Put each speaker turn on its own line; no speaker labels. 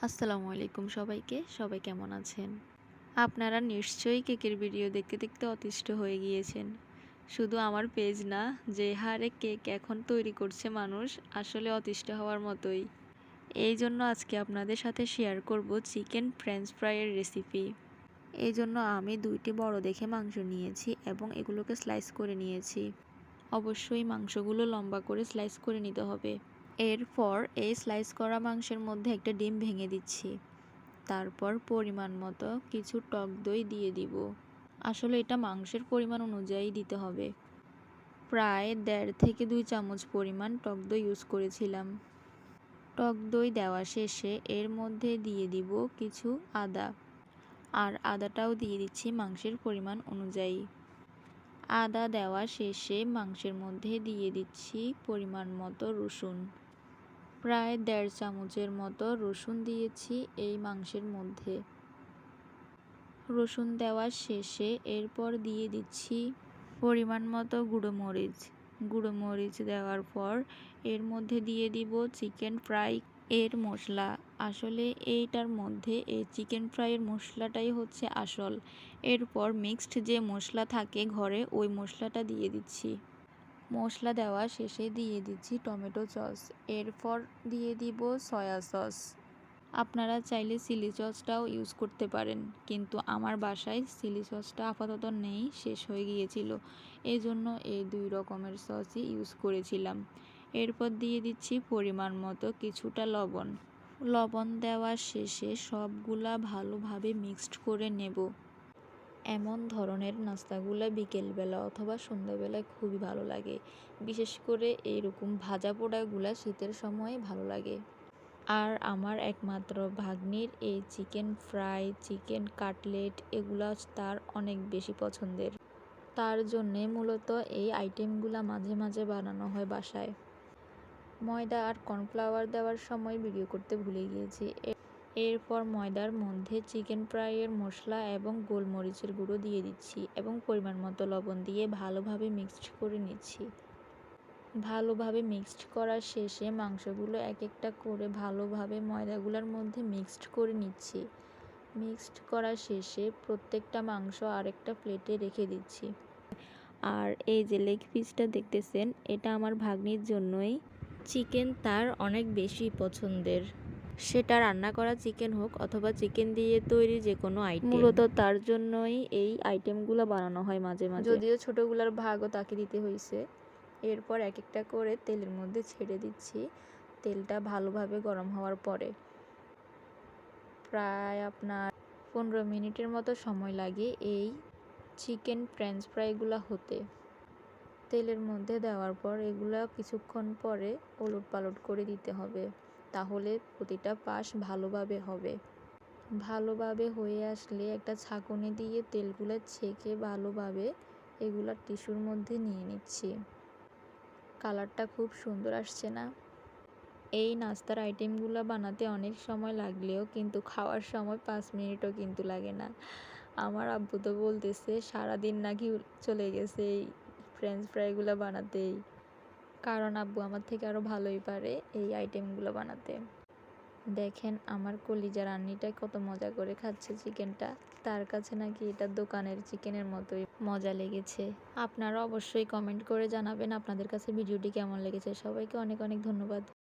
আসসালামু আলাইকুম সবাই কেমন আছেন? আপনারা নিশ্চয়ই কেকের ভিডিও দেখতে দেখতে অতিষ্ঠ হয়ে গিয়েছেন। শুধু আমার পেজ না, যে হারে কেক এখন তৈরি করছে মানুষ, আসলে অতিষ্ঠ হওয়ার মতোই। এই জন্য আজকে আপনাদের সাথে শেয়ার করব চিকেন ফ্রেঞ্চ ফ্রাইয়ের রেসিপি। এই জন্য আমি 2টি বড় দেখে মাংস নিয়েছি এবং এগুলোকে স্লাইস করে নিয়েছি। অবশ্যই মাংসগুলো লম্বা করে স্লাইস করে নিতে হবে। এরপর এই স্লাইস করা মাংসের মধ্যে একটা ডিম ভেঙে দিচ্ছি। তারপর পরিমাণ মতো কিছু টক দই দিয়ে দিব। আসলে এটা মাংসের পরিমাণ অনুযায়ী দিতে হবে। প্রায় 1.5 থেকে 2 চামচ পরিমাণ টক দই ইউজ করেছিলাম। টক দই দেওয়া শেষে এর মধ্যে দিয়ে দিব কিছু আদা, আর আদাটাও দিয়ে দিচ্ছি মাংসের পরিমাণ অনুযায়ী। আদা দেওয়া শেষে মাংসের মধ্যে দিয়ে দিচ্ছি পরিমাণ মতো রসুন। প্রায় 1.5 চামচের মতো রসুন দিয়েছি এই মাংসের মধ্যে। রসুন দেওয়া শেষে এরপর দিয়ে দিচ্ছি পরিমাণ মতো গুঁড়ো মরিচ দেওয়ার পর এর মধ্যে দিয়ে দিব চিকেন ফ্রাই এর মশলা। আসলে এইটার মধ্যে এই চিকেন ফ্রাইয়ের মশলাটাই হচ্ছে আসল। এরপর মিক্সড যে মশলা থাকে ঘরে, ওই মশলাটা দিয়ে দিচ্ছি। মশলা দেওয়া শেষে দিয়ে দিচ্ছি টমেটো সস। এরপর দিয়ে দিব সয়া সস। আপনারা চাইলে চিলি সসটাও ইউজ করতে পারেন, কিন্তু আমার বাসায় চিলি সসটা আপাতত নেই, শেষ হয়ে গিয়েছিল। এই জন্য এই 2 রকমের সসই ইউজ করেছিলাম। এরপর দিয়ে দিচ্ছি পরিমাণ মতো কিছুটা লবণ। লবণ দেওয়া শেষে সবগুলা ভালোভাবে মিক্সড করে নেব। এমন ধরনের নাস্তাগুলো বিকেলবেলা অথবা সন্ধ্যাবেলায় খুবই ভালো লাগে। বিশেষ করে এইরকম ভাজা পোড়াগুলা শীতের সময়ে ভালো লাগে। আর আমার একমাত্র ভাগ্নির এই চিকেন ফ্রাই, চিকেন কাটলেট এগুলা তার অনেক বেশি পছন্দের। তার জন্যে মূলত এই আইটেমগুলা মাঝে মাঝে বানানো হয় বাসায়। ময়দা আর কর্নফ্লাওয়ার দেওয়ার সময় ভিডিও করতে ভুলে গিয়েছি। এরপর ময়দার মধ্যে চিকেন ফ্রাইয়ের মশলা এবং গোলমরিচের গুঁড়ো দিয়ে দিচ্ছি এবং পরিমাণ মতো লবণ দিয়ে ভালোভাবে মিক্সড করে নিচ্ছি। ভালোভাবে মিক্সড করার শেষে মাংসগুলো এক একটা করে ভালোভাবে ময়দাগুলোর মধ্যে মিক্সড করে নিচ্ছি। মিক্সড করার শেষে প্রত্যেকটা মাংস আরেকটা প্লেটে রেখে দিচ্ছি। আর এই যে লেগ পিসটা দেখতেছেন, এটা আমার ভাগ্নির জন্যই। চিকেন তার অনেক বেশি পছন্দের। সেটা রান্না করা চিকেন হোক অথবা চিকেন দিয়ে তৈরি যে কোনো আইটেম, মূলত তার জন্যই এই আইটেমগুলো বানানো হয় মাঝে মাঝে। যদিও ছোটোগুলার ভাগও তাকে দিতে হয়েছে। এরপর এক একটা করে তেলের মধ্যে ছেড়ে দিচ্ছি। তেলটা ভালোভাবে গরম হওয়ার পরে প্রায় আপনার 15 মিনিটের মতো সময় লাগে এই চিকেন ফ্রেঞ্চ ফ্রাইগুলো হতে। তেলের মধ্যে দেওয়ার পর এগুলা কিছুক্ষণ পরে ওলট পালট করে দিতে হবে, তাহলে প্রতিটা পাশ ভালোভাবে হবে। ভালোভাবে হয়ে আসলে একটা ছাঁকুনি দিয়ে তেলগুলো ছেঁকে ভালোভাবে এগুলা টিস্যুর মধ্যে নিয়ে নিচ্ছি। কালারটা খুব সুন্দর আসছে না? এই নাস্তার আইটেমগুলো বানাতে অনেক সময় লাগলেও কিন্তু খাওয়ার সময় 5 মিনিটও কিন্তু লাগে না। আমার আব্বু তো বলতেছে সারাদিন নাকি চলে গেছে এই ফ্রেঞ্চ ফ্রাইগুলো বানাতেই, কারণ আব্বু আমার থেকে আরও ভালোই পারে এই আইটেমগুলো বানাতে। দেখেন আমার কলিজা রান্নিটা কত মজা করে খাচ্ছে চিকেনটা। তার কাছে নাকি এটা দোকানের চিকেনের মতোই মজা লেগেছে। আপনারা অবশ্যই কমেন্ট করে জানাবেন আপনাদের কাছে ভিডিওটি কেমন লেগেছে। সবাইকে অনেক অনেক ধন্যবাদ।